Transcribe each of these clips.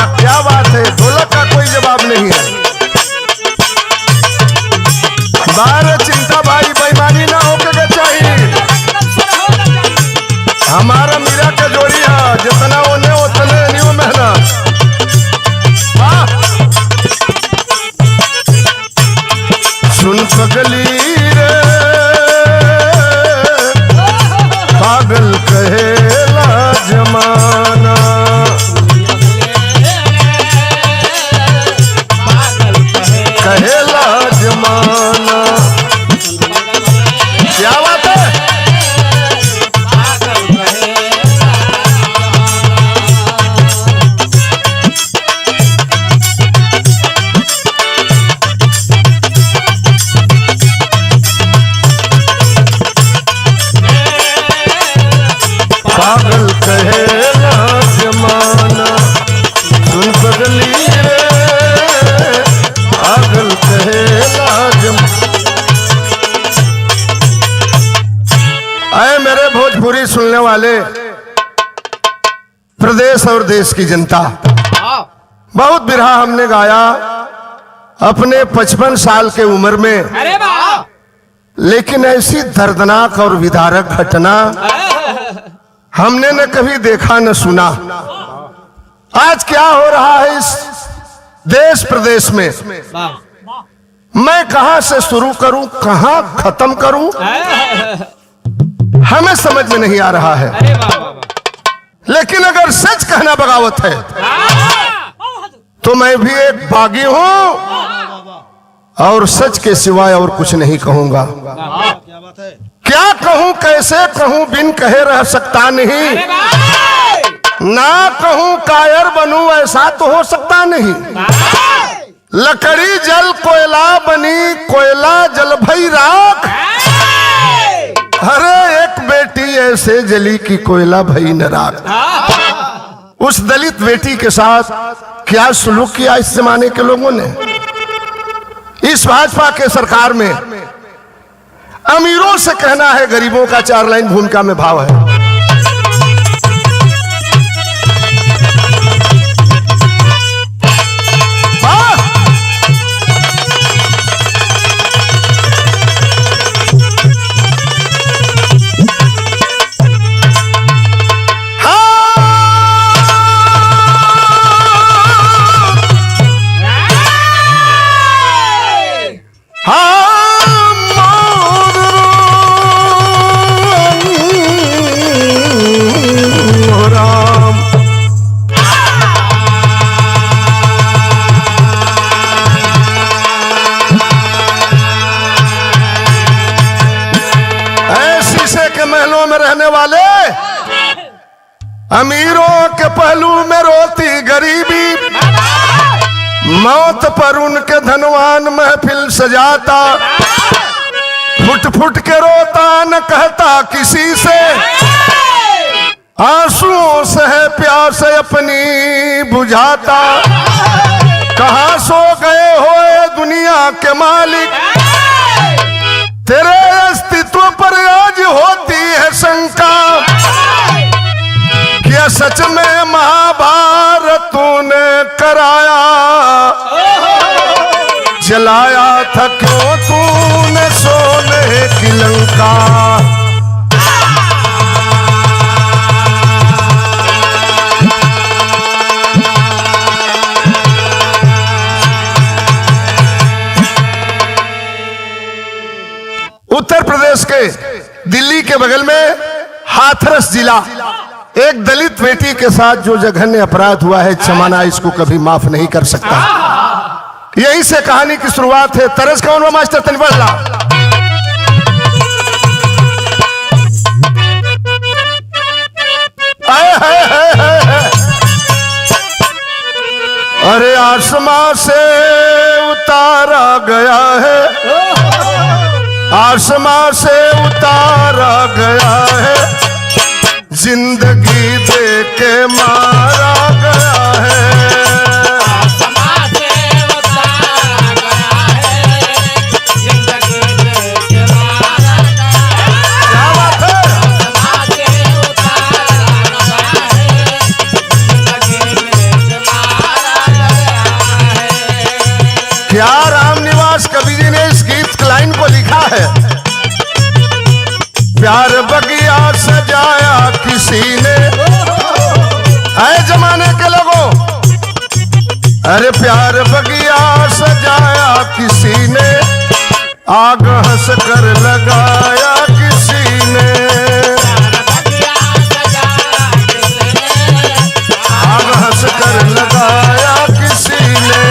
वाह, क्या बात है, ढोलक का कोई जवाब नहीं है। बार चिंता भाई बेईमानी ना होके चाहिए। हमारा मीरा के जोड़ी है, जितना उन्हें उतने नहीं मेहनत। सुन पगली रे पागल कहेला जमाना, कहेला जमाना। क्या बात है, पागल कहेला जमाना। सुन पगली रे पागल कहेला जमाना। आए मेरे भोजपुरी सुनने वाले प्रदेश और देश की जनता, बहुत बिरहा हमने गाया अपने 55 साल के उम्र में। अरे वाह, लेकिन ऐसी दर्दनाक और विदारक घटना हमने न कभी देखा न सुना। आज क्या हो रहा है इस देश प्रदेश में, मैं कहां से शुरू करूं, कहां खत्म करूं, हमें समझ में नहीं आ रहा है। अरे वाह वाह वाह। लेकिन अगर सच कहना बगावत है तो मैं भी एक बागी हूं और सच के सिवाय और कुछ नहीं कहूंगा। क्या कहूं, कैसे कहूं, बिन कहे रह सकता नहीं। ना कहूं कायर बनूं, ऐसा तो हो सकता नहीं। लकड़ी जल कोयला बनी, कोयला जल भई राख। अरे एक बेटी ऐसे जली की कोयला भई न राख। उस दलित बेटी के साथ क्या सुलूक किया इस जमाने के लोगों ने। इस भाजपा के सरकार में अमीरों से कहना है गरीबों का 4 लाइन भूमिका में भाव है। महलों में रहने वाले अमीरों के पहलू में रोती गरीबी, मौत पर उनके धनवान महफिल सजाता। फुट फुट के रोता न कहता किसी से, आंसुओं से है प्यास अपनी बुझाता। कहां सो गए हो ए दुनिया के मालिक, तेरे अस्तित्व पर आज होती है शंका। क्या सच में महाभारत तूने कराया, जलाया था क्यों तूने सोने की लंका। उत्तर प्रदेश के दिल्ली के बगल में हाथरस जिला, एक दलित बेटी के साथ जो जघन्य अपराध हुआ है, जमाना इसको कभी माफ नहीं कर सकता। यहीं से कहानी की शुरुआत है। तरस कौन हुआ मास्टर तनिबल्ला? अरे आसमां से उतारा गया है, आसमां से उतारा गया है, जिंदगी दे के मारा गया है। आसमां से उतारा गया है, जिंदगी दे के मारा गया है। क्या बात है? आसमां से उतारा गया है, जिंदगी दे के मारा किसी ने, ऐ जमाने के लोगों, अरे प्यार बगिया सजाया किसी ने, आग हंस कर लगाया किसी ने, आग हंस कर लगाया किसी ने।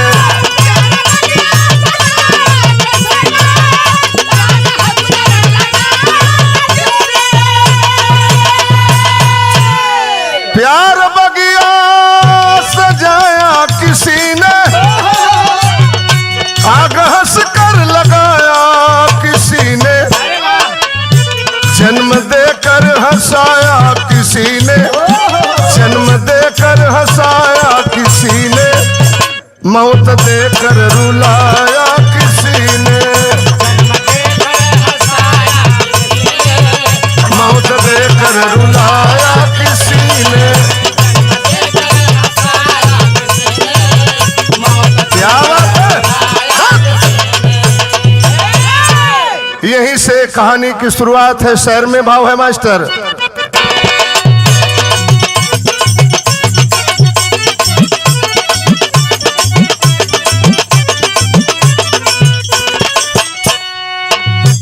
प्यार बगिया सजाया किसी ने, आग हंस कर लगाया किसी ने, जन्म देकर हंसाया किसी ने, जन्म देकर हंसाया किसी ने, मौत देकर रुलाया किसी ने, मौत देकर रुलाया किसी ने। क्या बात है? यहीं से कहानी की शुरुआत है। शहर में भाव है मास्टर।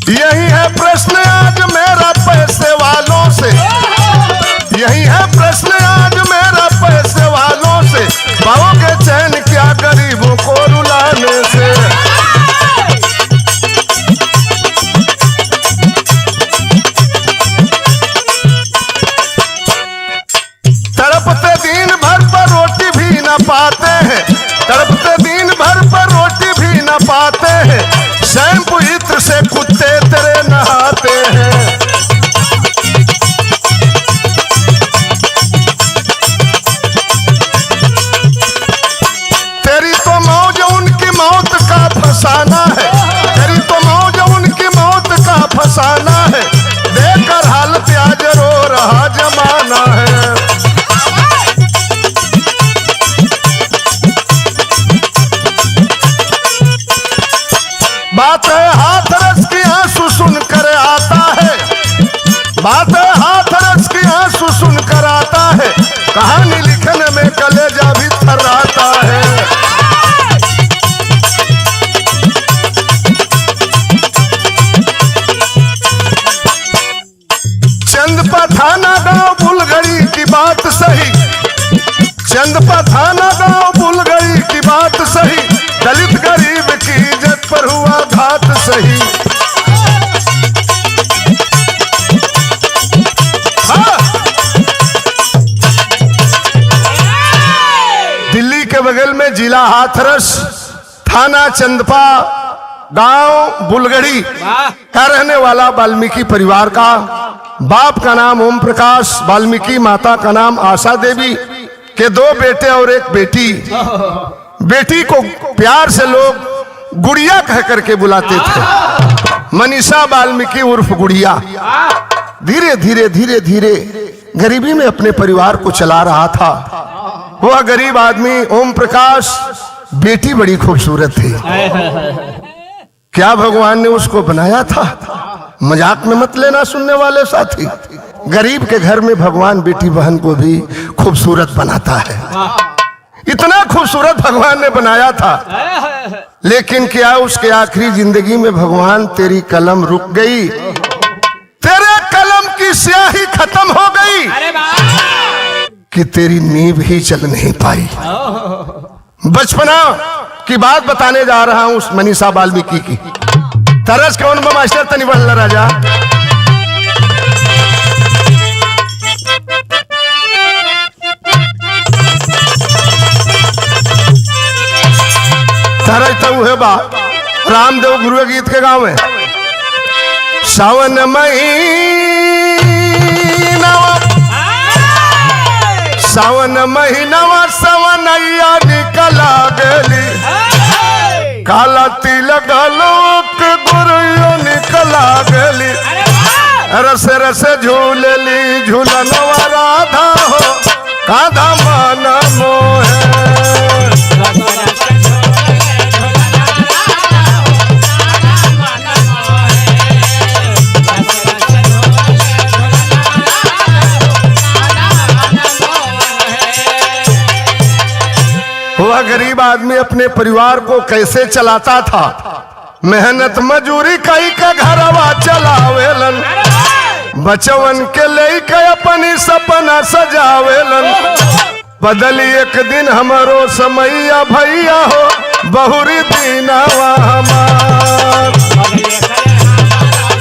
यही है प्रश्न आज मेरा पैसे वालों से, यही है प्रश्न आज मेरा पैसे वालों से, पाओगे चैन क्या गरीबों को रुलाने से। तड़पते दिन भर पर रोटी भी न पाते हैं, तड़पते दिन भर पर रोटी भी न पाते हैं, शैम्पू इत्र से कुत्ते तेरे नहाते हैं। तेरी तो मौज उनकी मौत का फसाना है, तेरी तो मौज उनकी मौत का फसाना है, देखकर हालत आज रो रहा जमाना है। बात है हाथ रस की आंसू सुनकर आता है, बात है हाथ रस की आंसू सुनकर आता है, कहानी लिखने में कलेजा भी थर्राता है। चंदपा थाना गांव बुलगड़ी की बात सही, चंदपा थाना गांव बुलगड़ी की बात सही, दलित गरीब की इज्जत पर हुआ घात सही। हाँ। दिल्ली के बगल में जिला हाथरस, थाना चंदपा, गांव बुलगड़ी का रहने वाला वाल्मीकि परिवार का, बाप का नाम ओम प्रकाश वाल्मीकि, माता का नाम आशा देवी, के 2 बेटे और 1 बेटी। बेटी को प्यार से लोग गुड़िया कह करके बुलाते थे, मनीषा वाल्मीकि उर्फ गुड़िया। धीरे धीरे धीरे धीरे गरीबी में अपने परिवार को चला रहा था। वह गरीब आदमी ओम प्रकाश, बेटी बड़ी खूबसूरत थी। क्या भगवान ने उसको बनाया था? मजाक में मत लेना सुनने वाले साथी, गरीब के घर में भगवान बेटी बहन को भी खूबसूरत बनाता है। इतना खूबसूरत भगवान ने बनाया था, लेकिन क्या उसके आखिरी जिंदगी में भगवान तेरी कलम रुक गई, तेरे कलम की स्याही खत्म हो गई कि तेरी नींव ही चल नहीं पाई। बचपना की बात बताने जा रहा हूं उस मनीषा वाल्मीकि की। तरस कौन मास्टर तनी बल्ला राजा। तरस तो है बा रामदेव गुरु गीत के गांव में। सावन महीना, सावन महीना सवनैया निकला गेली, काला तिलक लोक गुरु निकला गेली, रस रस झूलली झूलनवा राधा हो, काधा मन मोहे। वह गरीब आदमी अपने परिवार को कैसे चलाता था। मेहनत मजूरी कई का घरवा चलावेलन, बचवन के लेके अपनी सपना सजावेलन। बदली एक दिन हमारो समैया भैया हो, बहुरी दीनावा हमार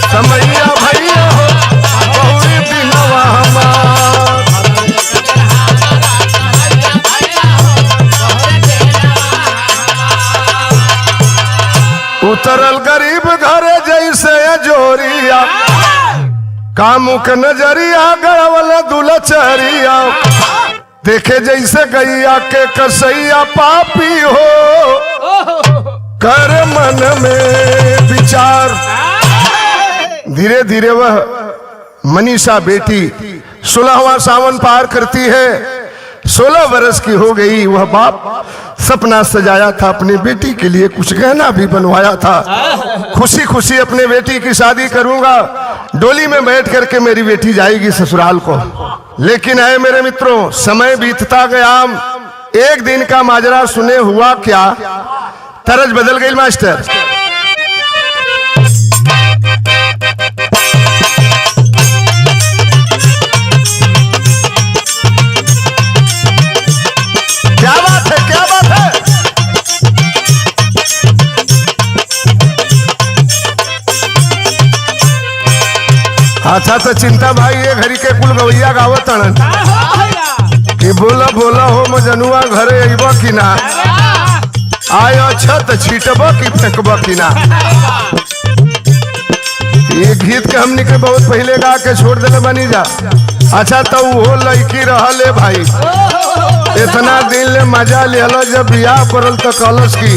समैया भैया हो, बहुरी दीनावा हमार। उतरल गरीब घरे जैसे जोरिया, कामू के नजरिया गड़वल दुलचरिया। देखे जैसे गैया के कसैया पापी हो, कर मन में विचार। धीरे धीरे वह मनीषा बेटी 16वां सावन पार करती है। 16 वर्ष की हो गई। वह बाप सपना सजाया था, अपनी बेटी के लिए कुछ गहना भी बनवाया था। खुशी खुशी अपने बेटी की शादी करूंगा, डोली में बैठ करके मेरी बेटी जाएगी ससुराल को। लेकिन है मेरे मित्रों, समय बीतता गया। एक दिन का माजरा सुने हुआ क्या, तरज बदल गई मास्टर। क्या बात है, क्या बात है। अच्छा तो चिंता भाई ये घड़ी के कुल गवैया गावत कि बोला बोला हो मजनुआ घरे अइबा कि ना, आय अच्छा तो छीटबा कि फेंकबा कि ना। ये गीत के हमने के बहुत पहले गा के छोड़ देले बनी जा। अच्छा तो वो लड़की रहले भाई, इतना दिन ले मजा लिया, जब बियाह पड़ल तो कलश की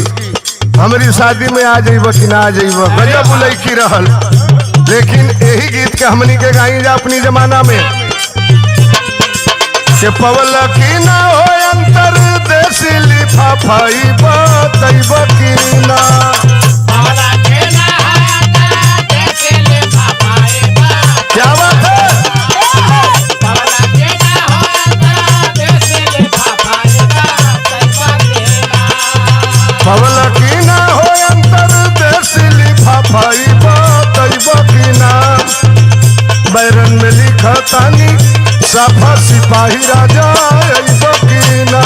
हमारी शादी में आ जाइबा कि ना आ जाइबा। गजब लड़की रहल। लेकिन यही गीत के हमनी के गाई जा अपनी जमाना में कि पवल की ना हो अंतर देसी लिफाफाई बताइब की ना। क्या बात है। पवल की ना हो अंतर देसी लिफाफाई बताइब की ना। बैरन में लिखा तानी साफा सिपाही राजा अइब की ना।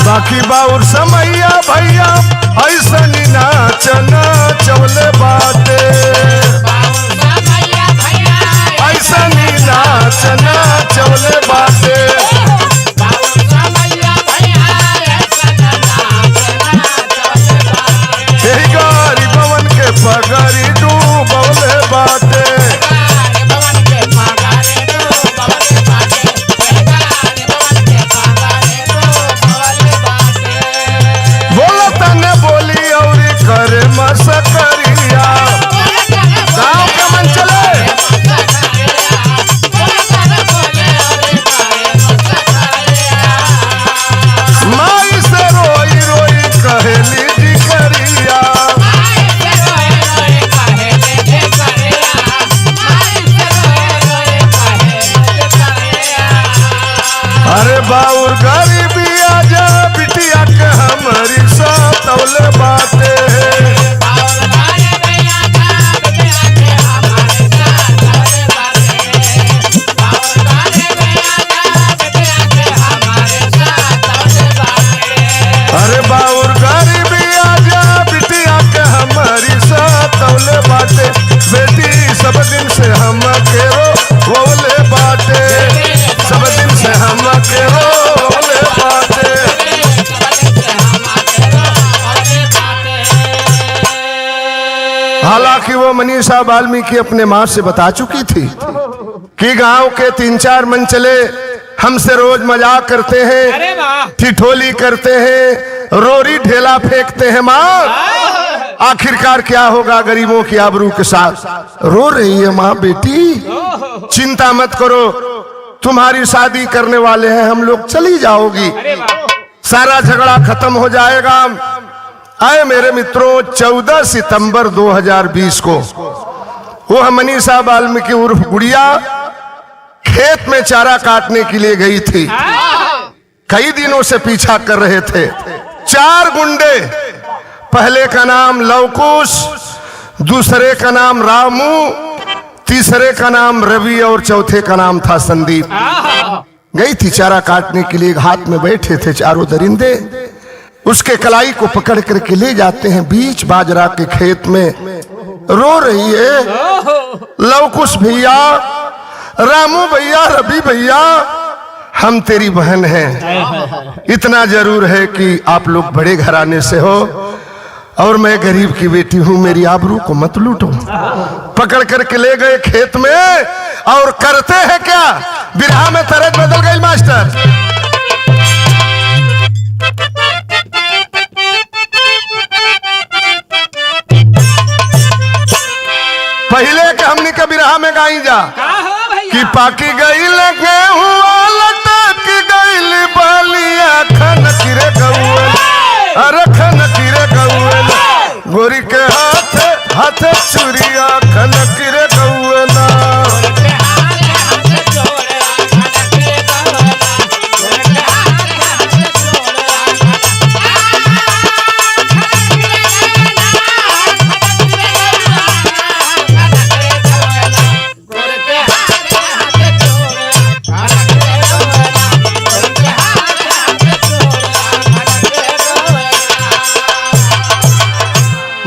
बाकी बाउर समैया भैया ऐसा नाचना चवले बाटे, ऐसा नाचना चवले बाटे। यही गारी पवन के पगड़ी डूबले बाटे। बोला तने बोली और करे मसकरिया, गाँव के मन चले। माई से रोई रोई कहेली जिकरिया। अरे बाउर गरीबी आजा बिटिया के हमारी सतौले बाटे। अरे बाउर गरीबी आजा बिटिया के हमारी सतौले बाटे। बेटी सब दिन से हम के रोले बाटे, सब दिन से हम के रोले बाटे। हालांकि वो मनीषा वाल्मीकि अपने माँ से बता चुकी थी कि गांव के 3-4 मनचले हमसे रोज मजाक करते हैं, ठिठोली करते हैं, रोरी ढेला फेंकते हैं। माँ आखिरकार क्या होगा गरीबों की आबरू के साथ। रो रही है माँ। बेटी चिंता मत करो, तुम्हारी शादी करने वाले हैं हम लोग, चली जाओगी, सारा झगड़ा खत्म हो जाएगा। आए मेरे मित्रों, 14 सितंबर 2020 को वह मनीषा वाल्मीकि उर्फ गुड़िया खेत में चारा काटने के लिए गई थी। कई दिनों से पीछा कर रहे थे 4 गुंडे। पहले का नाम लवकुश, दूसरे का नाम रामू, तीसरे का नाम रवि और चौथे का नाम था संदीप। गई थी चारा काटने के लिए, हाथ में बैठे थे चारों दरिंदे। उसके कलाई को पकड़ करके ले जाते हैं बीच बाजरा के खेत में। रो रही है, लवकुश भैया, रामू भैया, रवि भैया, हम तेरी बहन हैं। इतना जरूर है कि आप लोग बड़े घराने से हो और मैं गरीब की बेटी हूं, मेरी आबरू को मत लूटो। पकड़ करके ले गए खेत में और करते हैं क्या, बिरहा में तरज बदल गई मास्टर। पहले के हमने के बिरहा में गाई जा कि पाकी गई लगे हुआ लटक गई बालिया खन किरे गौन, अरे खन किरे गौन, गोरी के हाथ हाथ चुरिया खन किरे गौना।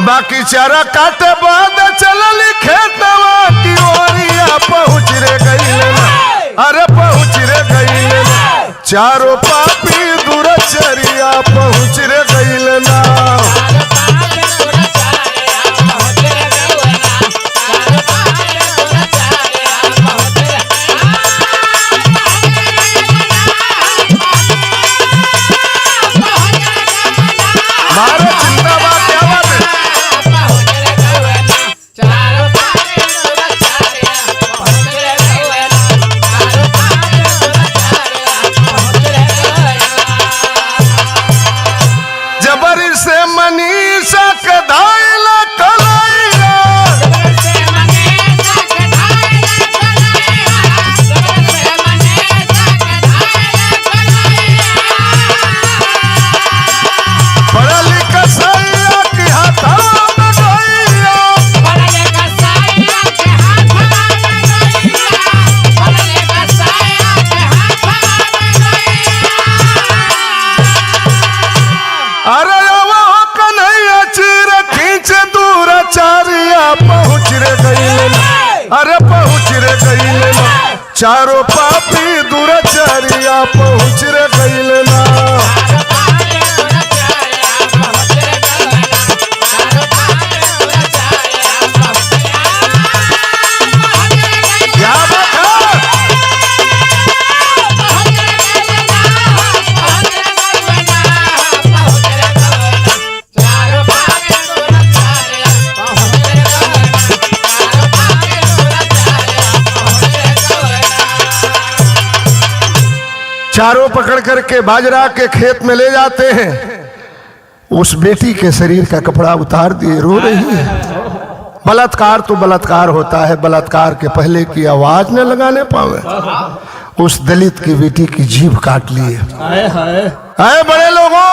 बाकी चारा काटे बाद चलल खेतवा की ओरिया पहुँच रे गई, अरे पहुँच रे गई, चारों पापी दुरचरिया पहुँच रे गई ना। अरे पहुँच रे गई, चारों पापी दुराचारिया पहुँच रे गई ना। चारों पकड़ करके बाजरा के खेत में ले जाते हैं। उस बेटी के शरीर का कपड़ा उतार दिए, रो रही है। बलात्कार तो बलात्कार होता है, बलात्कार के पहले की आवाज न लगाने पावे। उस दलित की बेटी की जीभ काट लिए। आए बड़े लोगों,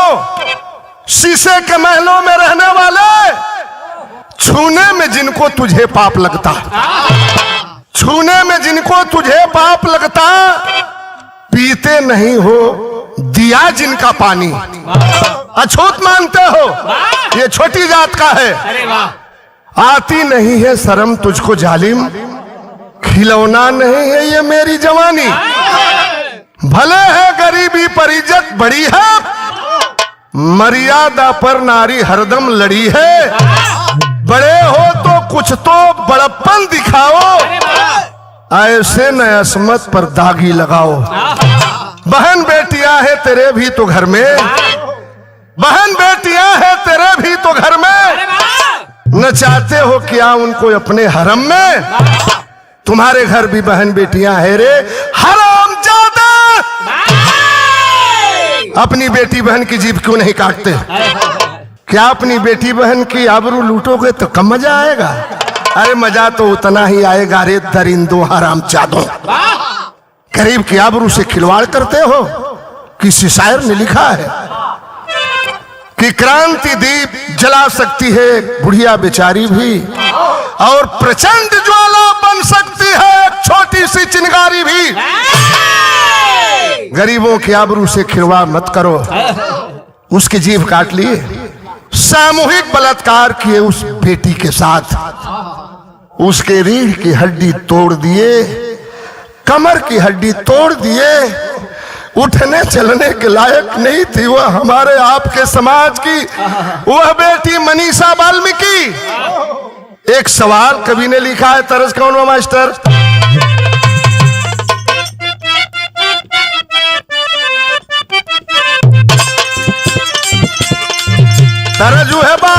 शीशे के महलों में रहने वाले, छूने में जिनको तुझे पाप लगता, छूने में जिनको तुझे पाप लगता, पीते नहीं हो दिया जिनका पानी, अछूत मानते हो, ये छोटी जात का है। अरे वाह, आती नहीं है शर्म तुझको जालिम, खिलौना नहीं है ये मेरी जवानी। भले है गरीबी पर इज्जत बड़ी है, मर्यादा पर नारी हरदम लड़ी है। बड़े हो तो कुछ तो बड़प्पन दिखाओ, ऐसे न असमत पर दागी लगाओ। बहन बेटियां है तेरे भी तो घर में, बहन बेटियां है तेरे भी तो घर में, न चाहते हो क्या उनको अपने हरम में? तुम्हारे घर भी बहन बेटियां है रे हरामजादा, अपनी बेटी बहन की जीभ क्यों नहीं काटते? क्या अपनी बेटी बहन की आबरू लूटोगे तो कम मजा आएगा? अरे मजा तो उतना ही आएगा रे दरिंदो हराम चादो, गरीब की आबरू से खिलवाड़ करते हो। किसी शायर ने लिखा है कि क्रांति दीप जला सकती है बुढ़िया बेचारी भी, और प्रचंड ज्वाला बन सकती है एक छोटी सी चिंगारी भी। गरीबों की आबरू से खिलवाड़ मत करो। उसकी जीभ काट लिए, सामूहिक बलात्कार किए उस बेटी के साथ, उसके रीढ़ की हड्डी तोड़ दिए, कमर की हड्डी तोड़ दिए, उठने चलने के लायक नहीं थी वह हमारे आपके समाज की वह बेटी मनीषा वाल्मीकि। एक सवाल कवि ने लिखा है, तरस कौन हुआ मास्टर? तरजू है बा,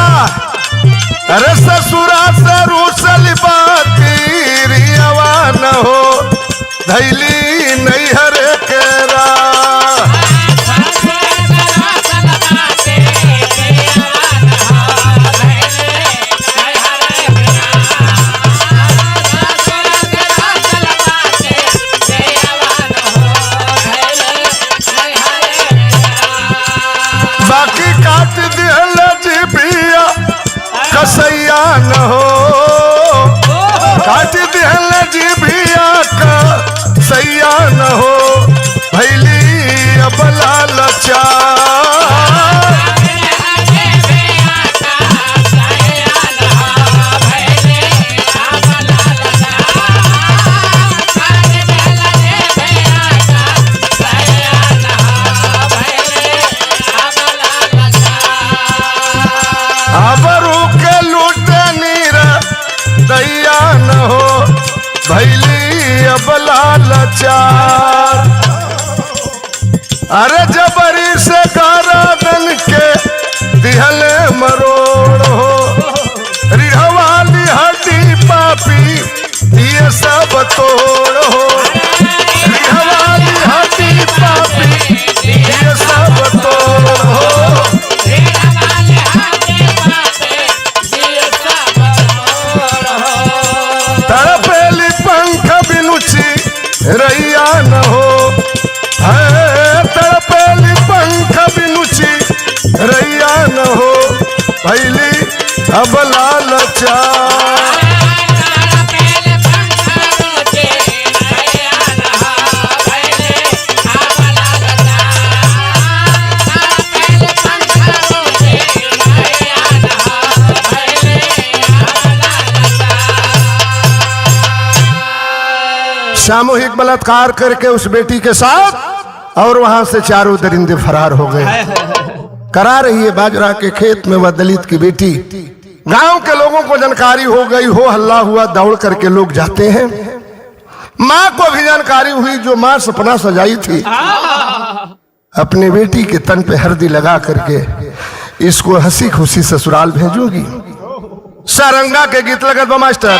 अरे ससुरा से रूसल बाती आवा न हो, धैली नहीं हरे केरा। बाकी काट दिहल जीबिया कसैया न हो, काट दिहल जीबिया कसैया न हो, भैली अब लालचा। आबरू के लूटे नीर दैया न हो, भैली अब लालचार। अरे जबरी से गारादन के दिहल मरोड़ हो, रिढ़वाली हड्डी पापी ये सब तोड़ हो, रिढ़वाली हड्डी पापी ये सब तोड़ हो। तड़पेली पंख बिनुची रैया न हो, है तड़पेली पंख बिनुची रैया न हो, भैली अब लालचा। सामूहिक बलात्कार करके उस बेटी के साथ, और वहां से चारों दरिंदे फरार हो गए। करा रही है बाजरा के खेत में वह दलित की बेटी। गांव के लोगों को जानकारी हो गई, हो हल्ला हुआ, दौड़ करके लोग जाते हैं। माँ को भी जानकारी हुई, जो माँ सपना सजाई थी अपनी बेटी के तन पे हल्दी लगा करके इसको हंसी खुशी ससुराल भेजूंगी। सारंगा के गीत लगत बा मास्टर।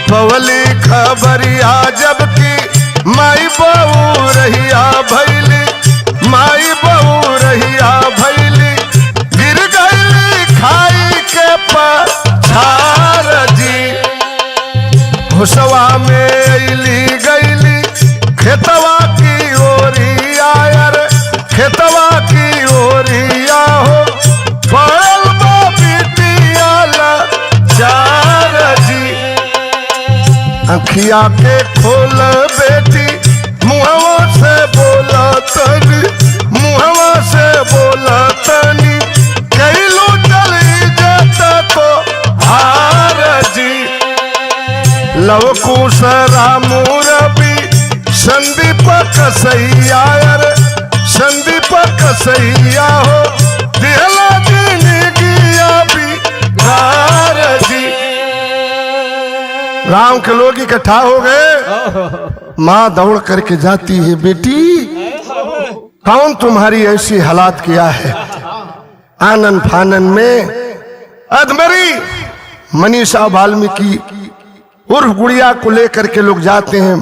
पवली खबरिया जबकि माई बहू रहिया भैली, माई बहू रहिया भैली, गिर गईली खाई के पछार जी। हुसवा में अली गईली खेतवा की ओरी आयर, खेतवा की ओरी आहो, पड़ल बा बिटिया लाचार जी। अखिया के खोल बेटी मुहवा से बोला तनी, मुहवा से बोला तनी, कैलू चली जाता तो हार जी। लवकुश रामूर भी संदीप कसैया, संदीप कसैया हो, दिहला जिंदगिया भी हार जी। गांव के लोग इकट्ठा हो गए। माँ दौड़ करके जाती है, बेटी कौन तुम्हारी ऐसी हालात किया है? आनन फानन में अधमरी मनीषा वाल्मीकि उर्फ गुड़िया को लेकर के लोग जाते हैं,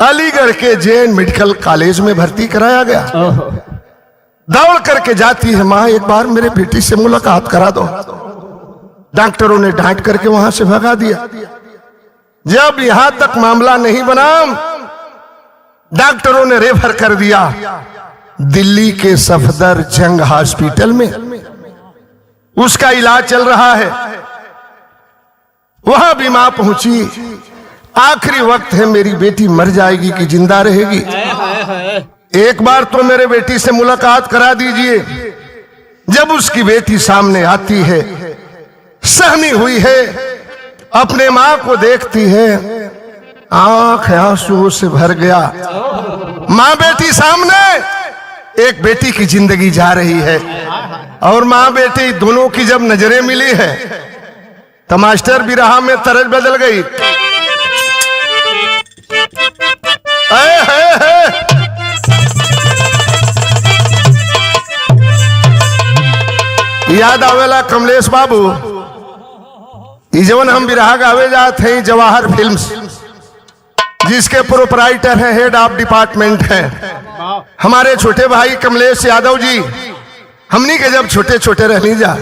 अलीगढ़ के जैन मेडिकल कॉलेज में भर्ती कराया गया। दौड़ करके जाती है, माँ एक बार मेरे बेटी से मुलाकात करा दो। डॉक्टरों ने डांट करके वहां से भगा दिया। जब यहां तक मामला नहीं बना, डॉक्टरों ने रेफर कर दिया दिल्ली के सफदर जंग हॉस्पिटल में, उसका इलाज चल रहा है। वहां भी मां पहुंची, आखिरी वक्त है, मेरी बेटी मर जाएगी कि जिंदा रहेगी, एक बार तो मेरे बेटी से मुलाकात करा दीजिए। जब उसकी बेटी सामने आती है, सहमी हुई है, अपने मां को देखती है, आंख आंसुओं से भर गया। मां बेटी सामने, एक बेटी की जिंदगी जा रही है और मां बेटी दोनों की जब नजरें मिली है तो मास्टर बिरहा में तरज बदल गई। याद आवेला कमलेश बाबू, जवन हम बिरहा गावे जाते हैं जवाहर फिल्म्स, जिसके प्रोपराइटर हैं, हेड ऑफ डिपार्टमेंट हैं हमारे छोटे भाई कमलेश यादव जी। हमनी के जब छोटे छोटे रहनी जा,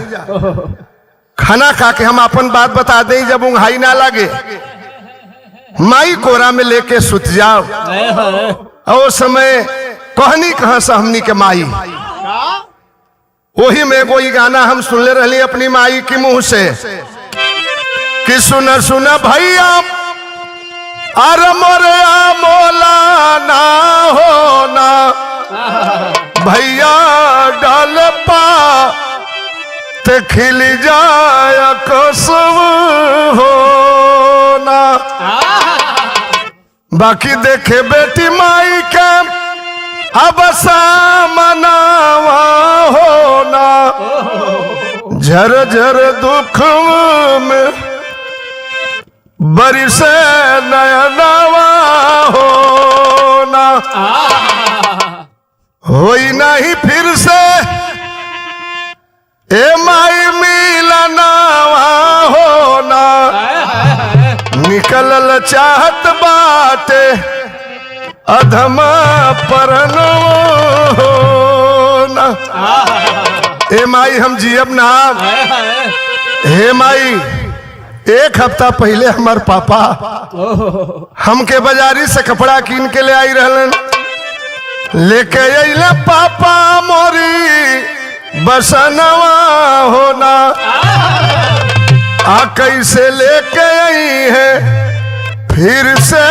खाना खा के हम अपन बात बता दें, जब ऊंघाई ना लगे, माई कोरा में लेके सुत जाओ। और समय कहनी कहां से हमनी के माई, वही में कोई गाना हम सुनले रही अपनी माई की मुंह से कि सुन सुन भैया अरे मोरया मोला ना होना, भैया डाल पा ते खिल जाया कसम होना। बाकी देखे बेटी माई के अब सामनावा होना, झर झर दुख में बरिस नयनवा होना, होई नहीं फिर से ए माई मिलनावा होना, निकलल चाहत बाटे अधमा परनो होना। ए माई हम जियब ना, हे माई एक हफ्ता पहले हमार पापा हमके बाजारी से कपड़ा कीन के ले आई रहलन, लेके अइले पापा मोरी बसनवा होना, आ कैसे लेके आई है फिर से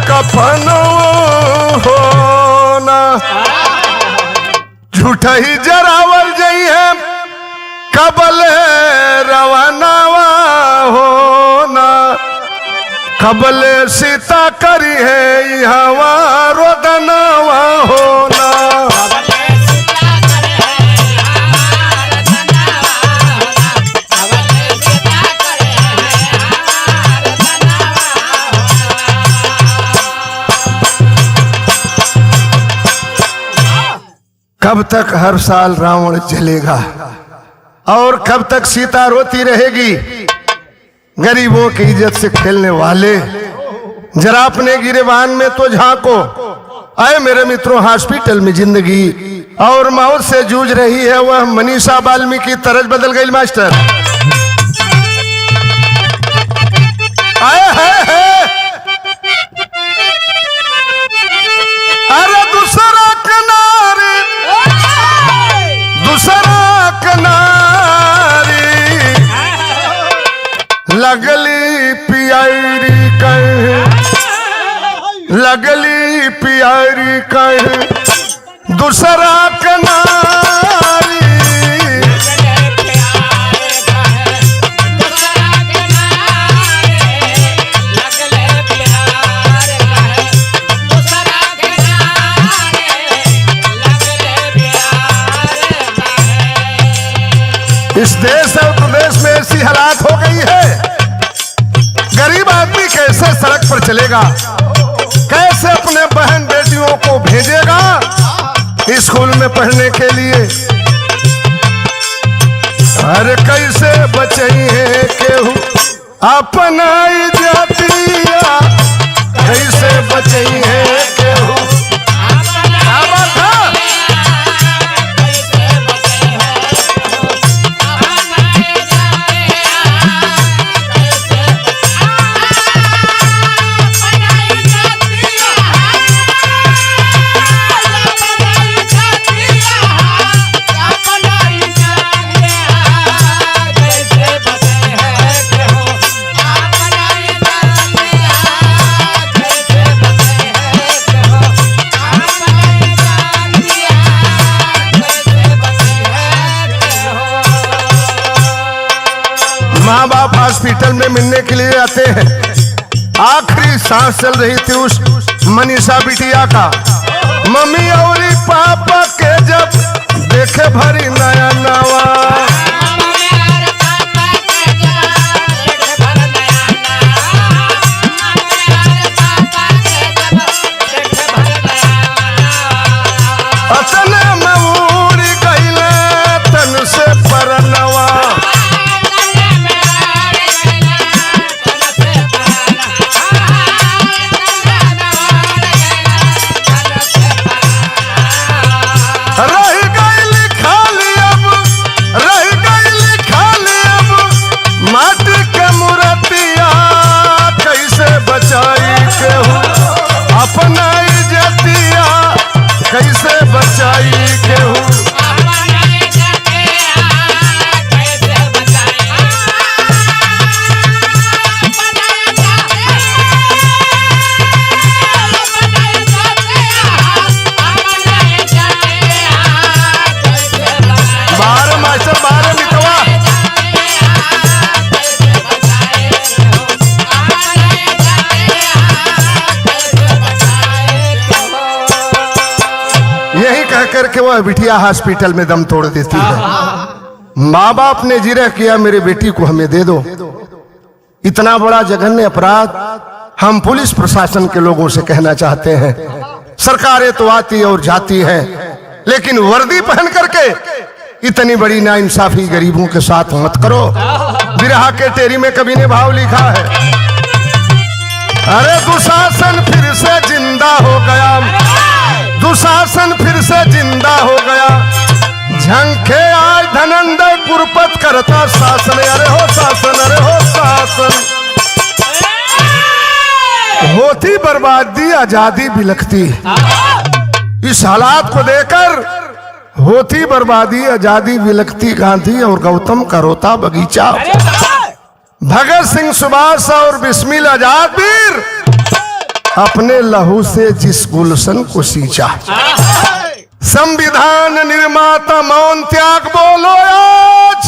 कफन होना। झूठा ही जरावल जई है कबले रवानावा होना, कबले सीता करी है हवा रोदनावा होना। कब तक हर साल रावण जलेगा और कब तक सीता रोती रहेगी? गरीबों की इज्जत से खेलने वाले जरा अपने गिरेबान में तो झांको। आए मेरे मित्रों, हॉस्पिटल में जिंदगी और मौत से जूझ रही है वह मनीषा वाल्मीकि की तरज बदल गई मास्टर। आए है अरे दूसरा किनारे, दूसरा किनारे लगली पियारी कहे, लगली पियारी कहे दूसरा किनारी। इस देश और प्रदेश में ऐसी हालात हो गई है, गरीब आदमी कैसे सड़क पर चलेगा, कैसे अपने बहन बेटियों को भेजेगा स्कूल में पढ़ने के लिए। अरे कैसे बचई है केहू अपना जातिया कैसे बचई है केहू। क्या बात है? माँ बाप हॉस्पिटल में मिलने के लिए आते हैं। आखिरी सांस चल रही थी उस मनीषा बिटिया का। मम्मी और पापा के जब देखे भरी नया नवा, अतने में उड़ गईले तन से परनवा। अपना इज्जतिया कैसे बचाई केहू। बारह मास्टर 12 मितवा। यही कह करके वह बिटिया हॉस्पिटल में दम तोड़ देती है। माँ बाप ने जिरह किया मेरे बेटी को हमें दे दो। इतना बड़ा जघन्य अपराध हम पुलिस प्रशासन के लोगों से कहना चाहते हैं। सरकारें तो आती और जाती हैं, लेकिन वर्दी पहन करके इतनी बड़ी नाइंसाफी गरीबों के साथ मत करो। बिरहा के टेरी में कवि ने भाव लिखा है, अरे दुशासन फिर से जिंदा हो गया, दुशासन फिर से जिंदा हो गया, झंखे आज धनंजय कुरपत करता शासन। अरे हो शासन, अरे हो शासन। होती बर्बादी आजादी बिलखती। इस हालात को देखकर होती बर्बादी आजादी बिलखती गांधी और गौतम का रोता बगीचा। भगत सिंह, सुभाष और बिस्मिल आजाद वीर अपने लहू से जिस गुलशन को सींचा। संविधान निर्माता मौन त्याग बोलो आज,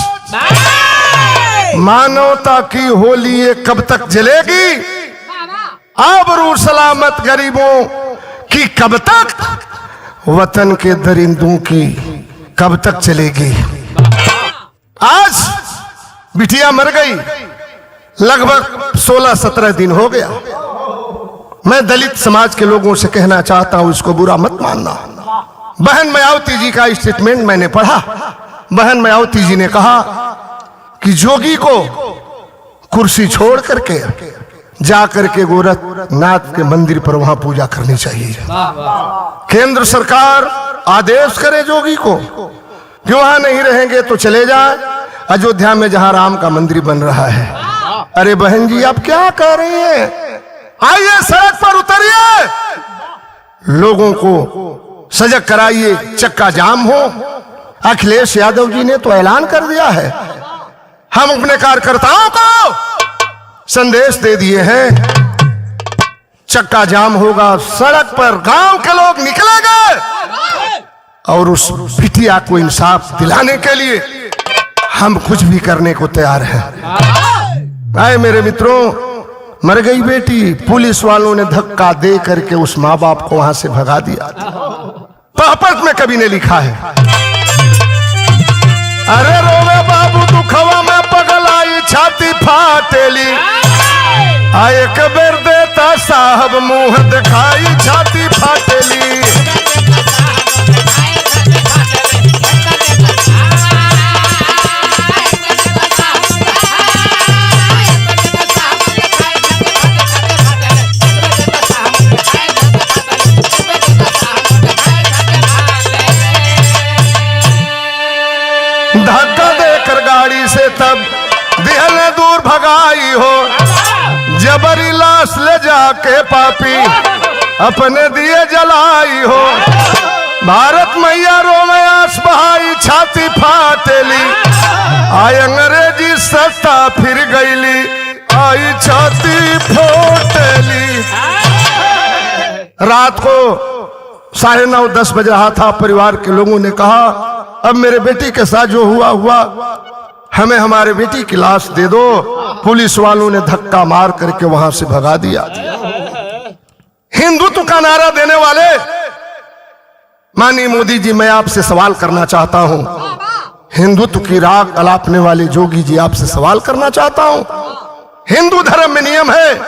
मानवता की होली ये कब तक जलेगी। आबरू सलामत गरीबों की कब तक, वतन के दरिंदों की कब तक चलेगी। आज बिटिया मर गई, लगभग 16-17 दिन हो गया। मैं दलित समाज के लोगों से कहना चाहता हूं, इसको बुरा मत मानना। बहन मायावती जी का स्टेटमेंट मैंने पढ़ा। बहन मायावती जी ने कहा कि जोगी को कुर्सी छोड़ करके जाकर के गोरखनाथ के मंदिर पर वहां पूजा करनी चाहिए। केंद्र सरकार आदेश करे जोगी को कि वहां नहीं रहेंगे तो चले जाए अयोध्या में जहां राम का मंदिर बन रहा है। अरे बहन जी आप क्या कह रही हैं? आइए सड़क पर उतरिए, लोगों को सजग कराइए, चक्का जाम हो। अखिलेश यादव जी ने तो ऐलान कर दिया है। हम अपने कार्यकर्ताओं को संदेश दे दिए हैं, चक्का जाम होगा, सड़क पर गांव के लोग निकलेंगे और उस बिटिया को इंसाफ दिलाने के लिए हम कुछ भी करने को तैयार हैं। आए मेरे मित्रों, मर गई बेटी, पुलिस वालों ने धक्का दे करके उस माँ बाप को वहां से भगा दिया। पापट में कवि ने लिखा है, अरे रोवे बाबू दुखवा में पगलाई छाती फाटेली, आए कबर देता साहब मुंह दिखाई छाती फाटेली। जबरी लाश ले जाके पापी अपने दिए जलाई हो। भारत मैया रोवे आस बहाई छाती फाटेली, आई अंग्रेजी सत्ता फिर गईली, आई छाती फोटेली। रात को 9:30-10 बज रहा था। परिवार के लोगों ने कहा अब मेरे बेटी के साथ जो हुआ हुआ, हमें हमारे बेटी की लाश दे दो। पुलिस वालों ने धक्का मार करके वहां से भगा दिया। हिंदुत्व का नारा देने वाले माननीय मोदी जी, मैं आपसे सवाल करना चाहता हूं। हिंदुत्व की राग अलापने वाले जोगी जी, आपसे सवाल करना चाहता हूं। हिंदू धर्म में नियम है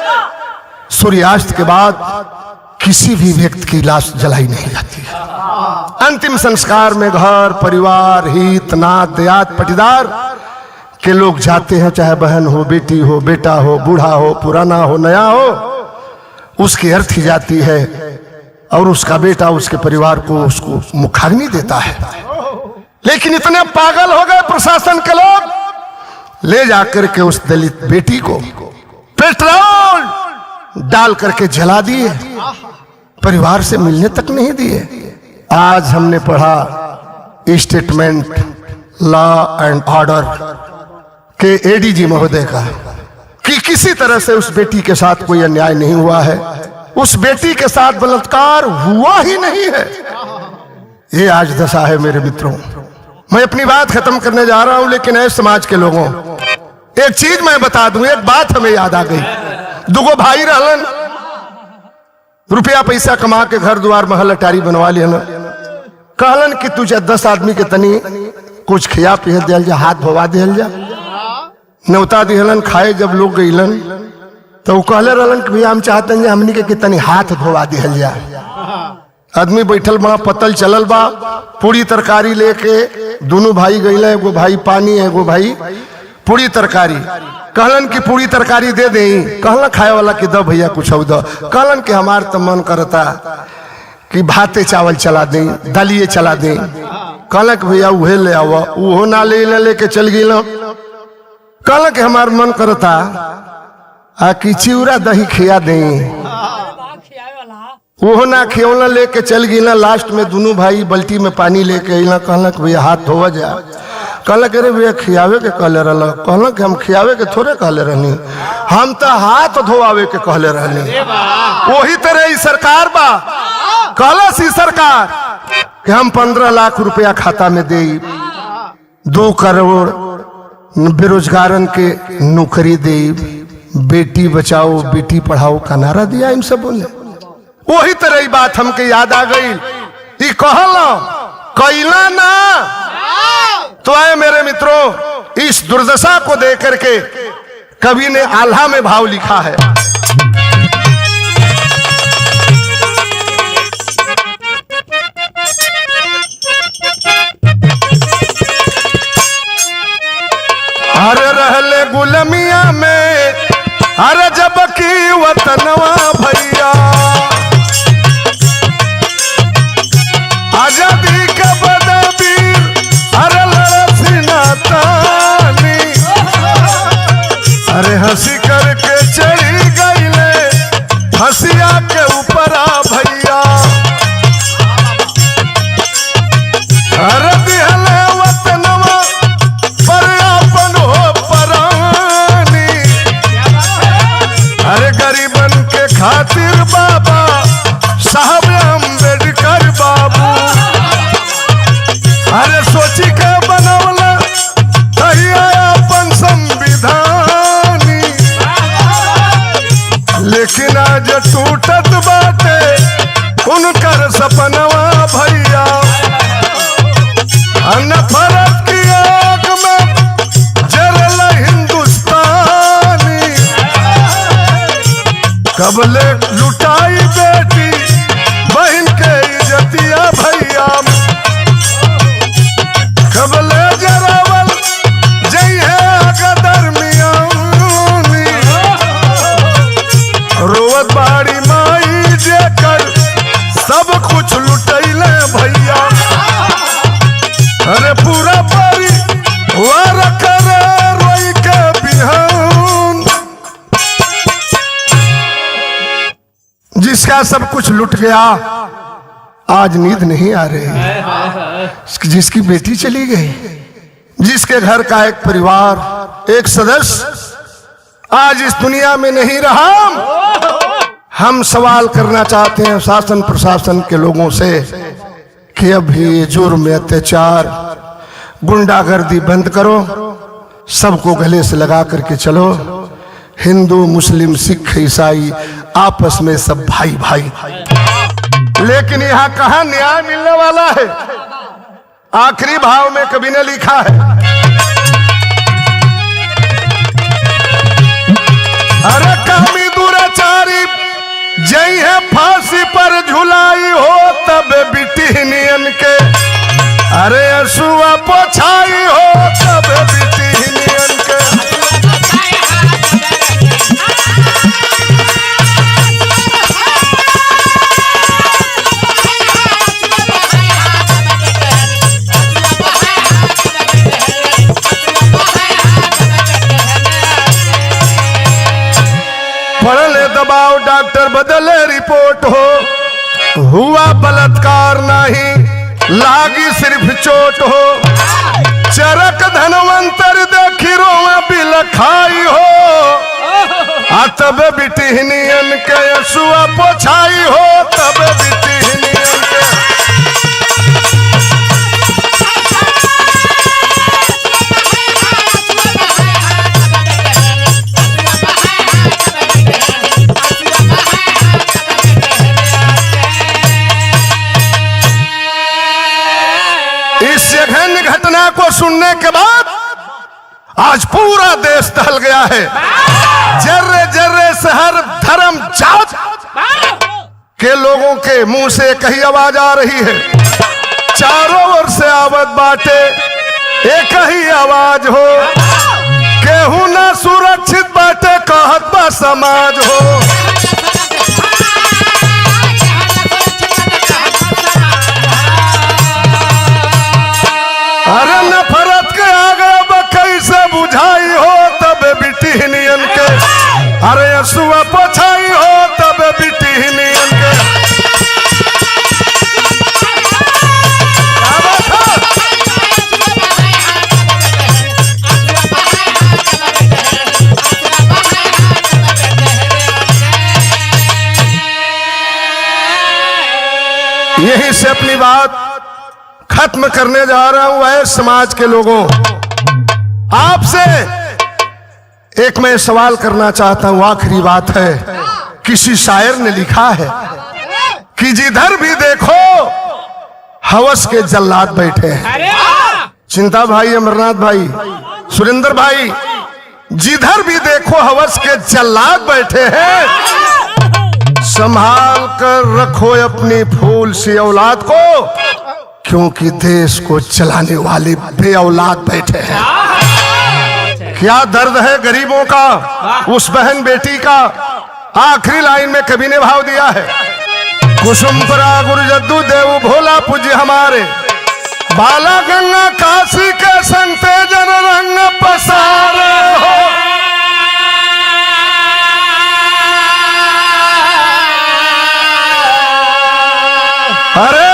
सूर्यास्त के बाद किसी भी व्यक्ति की लाश जलाई नहीं जाती है। अंतिम संस्कार में घर परिवार हित नात देहात पटीदार के लोग जाते हैं, चाहे बहन हो बेटी हो बेटा हो बूढ़ा हो पुराना हो नया हो, उसकी अर्थी जाती है और उसका बेटा उसके परिवार को उसको मुखाग्नि देता है। लेकिन इतने पागल हो गए प्रशासन के लोग, ले जाकर के उस दलित बेटी को पेट्रोल डाल करके जला दिए, परिवार से मिलने तक नहीं दिए। आज हमने पढ़ा स्टेटमेंट लॉ एंड ऑर्डर के एडीजी महोदय का कि किसी तरह से उस बेटी के साथ कोई अन्याय नहीं हुआ है, उस बेटी के साथ बलात्कार हुआ ही नहीं है। ये आज दशा है मेरे मित्रों। मैं अपनी बात खत्म करने जा रहा हूं, लेकिन ऐसे समाज के लोगों एक चीज मैं बता दूं, एक बात हमें याद आ गई। दुगो भाई रहलन, रुपया पैसा कमा के घर द्वार महल अटारी बनवा लिया। कहलन कि तुझे 10 आदमी के तनी कुछ खिया पिया दिया जा, हाथ धोवा दिया जा। न्योता दिहलन, खाए जब लोग गईलन तो वो कहले रहलन कि भैया हम चाहते हैं हमनी के तनी हाथ धोवा दिया जा। आदमी बैठल बड़ा पतल चलल बा, पूरी तरकारी लेके दोनों भाई गईले, एगो भाई पानी एगो भाई पूरी तरकारी। कहलन कि पूरी तरकारी दे दे, कहलन खाए वाला कि दो भैया कुछ दो। कहलन कि हमार तो मन करता कि भाते चावल चला दे, दलिए चला दे। कहलन कि भैया उहे ले आओ, उहो ना लेके चल गई। कहलन कि हमार मन करता कि चिवड़ा दही खिया दे, वो ना खियौना लेके चल गई ना। लास्ट में दोनों भाई बल्टी में पानी लेके अला, कहलक भैया हाथ धोवा जा। कहलक अरे भैया खियावे के कहले रहल। कहलक हम खियावे के थोड़े कहले रहनी, हम तो हाथ धोआवे के कहले रहनी। वही तरह ही सरकार बा, कहलस ही सरकार कि हम 15 लाख रुपया खाता में दे, 2 करोड़ बेरोजगारन के नौकरी दे, बेटी बचाओ बेटी पढ़ाओ का नारा दिया इन सब बोले। वही तरह बात हमके याद आ गई। ये कहला कैला ना तो आए मेरे मित्रों, इस दुर्दशा को देख करके कवि ने आल्हा में भाव लिखा है। अरे रहले गुलमिया में, अरे जब की वतनवा भैया, आजादी के बदबीर अरे लड़सी नातानी, अरे हंसी करके चढ़ी गईले हंसिया के ऊपर भैया। अरे दिहले वतनवा पर अपन हो परानी, अरे गरीबन के खातिर बाबा साहब अम्बेडकर बाबू, अरे सोची के बनवला अपन संविधानी। लेकिन आज टूटत बाटे उनकर सपनवा भैया, नफरत की आग में जरल हिंदुस्तानी, कबले लुटाई बेटी बहन के इज्जतिया भैया, कबले जरावल जई है दरमियानी, रोवत बाड़ी माई जेकर सब कुछ लुटैले भैया। अरे पूरा परिवार करे रोई के बिहान, जिसका सब कुछ लुट गया, आज नींद नहीं आ रही। जिसकी बेटी चली गई, जिसके घर का एक परिवार, एक सदस्य आज इस दुनिया में नहीं रहा। हम सवाल करना चाहते हैं शासन प्रशासन के लोगों से कि अभी ये जुर्म, अत्याचार, गुंडागर्दी बंद करो, सबको गले से लगा करके चलो। हिंदू, मुस्लिम, सिख, ईसाई आपस में सब भाई भाई। लेकिन यहाँ कहाँ न्याय मिलने वाला है? आखिरी भाव में कवि ने लिखा है, अरे कामी दुराचारी जई है फांसी पर झुलाई हो, तब बिटिहनियन के अरे असुआ पोछाई हो, तब बिटिहनियन के। पढ़ले दबाव डॉक्टर बदले रिपोर्ट हो, हुआ बलात्कार नहीं लागी सिर्फ चोट हो, चरक धनवंतर देखी रोवा बिलखाई हो, तब बिटिहनियन के असुआ पोछाई हो, तब बिटिहनियन के। इस जघन्य घटना को सुनने के बाद आज पूरा देश दहल गया है। जर्रे जर्रे से हर धर्म जात के लोगों के मुंह से कही आवाज आ रही है, चारों ओर से आवत बाटे एक ही आवाज हो, केहू ना सुरक्षित बाटे कहत बा समाज हो। अरे नफरत के आगे कैसे बुझाई हो, तब बिटिहनियन के अरे असुआ पोछाई हो, तब बिटिहनियन के। यहीं से अपनी बात खत्म करने जा रहा हूं। ऐ समाज के लोगों, आपसे एक मैं सवाल करना चाहता हूं, आखिरी बात है। किसी शायर ने लिखा है कि जिधर भी देखो हवस के जल्लाद बैठे हैं। चिंता भाई, अमरनाथ भाई, सुरेंद्र भाई, जिधर भी देखो हवस के जल्लाद बैठे हैं। संभाल कर रखो अपनी फूल सी औलाद को, क्योंकि देश को चलाने वाले बे औलाद बैठे हैं। क्या दर्द है गरीबों का, उस बहन बेटी का। आखिरी लाइन में कवि ने भाव दिया है, कुसुमपुरा गुरु जद्दू देव भोला पूज्य हमारे, बाला गंगा काशी के संते जन रंग पसारे हो। अरे